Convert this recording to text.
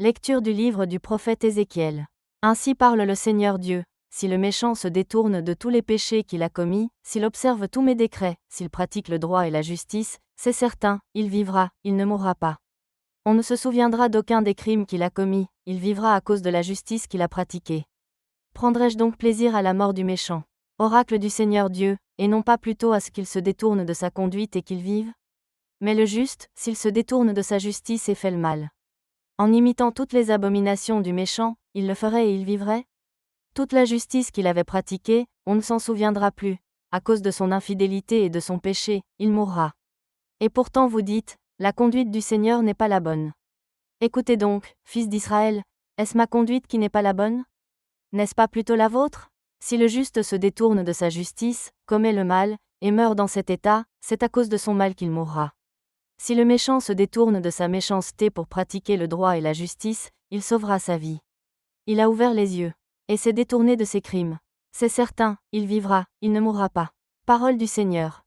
Lecture du livre du prophète Ézéchiel. Ainsi parle le Seigneur Dieu. Si le méchant se détourne de tous les péchés qu'il a commis, s'il observe tous mes décrets, s'il pratique le droit et la justice, c'est certain, il vivra, il ne mourra pas. On ne se souviendra d'aucun des crimes qu'il a commis, il vivra à cause de la justice qu'il a pratiquée. Prendrai-je donc plaisir à la mort du méchant? Oracle du Seigneur Dieu, et non pas plutôt à ce qu'il se détourne de sa conduite et qu'il vive? Mais le juste, s'il se détourne de sa justice et fait le mal, en imitant toutes les abominations du méchant, il le ferait et il vivrait? Toute la justice qu'il avait pratiquée, on ne s'en souviendra plus. À cause de son infidélité et de son péché, il mourra. Et pourtant vous dites, la conduite du Seigneur n'est pas la bonne. Écoutez donc, fils d'Israël, est-ce ma conduite qui n'est pas la bonne? N'est-ce pas plutôt la vôtre? Si le juste se détourne de sa justice, commet le mal, et meurt dans cet état, c'est à cause de son mal qu'il mourra. Si le méchant se détourne de sa méchanceté pour pratiquer le droit et la justice, il sauvera sa vie. Il a ouvert les yeux, et s'est détourné de ses crimes. C'est certain, il vivra, il ne mourra pas. Parole du Seigneur.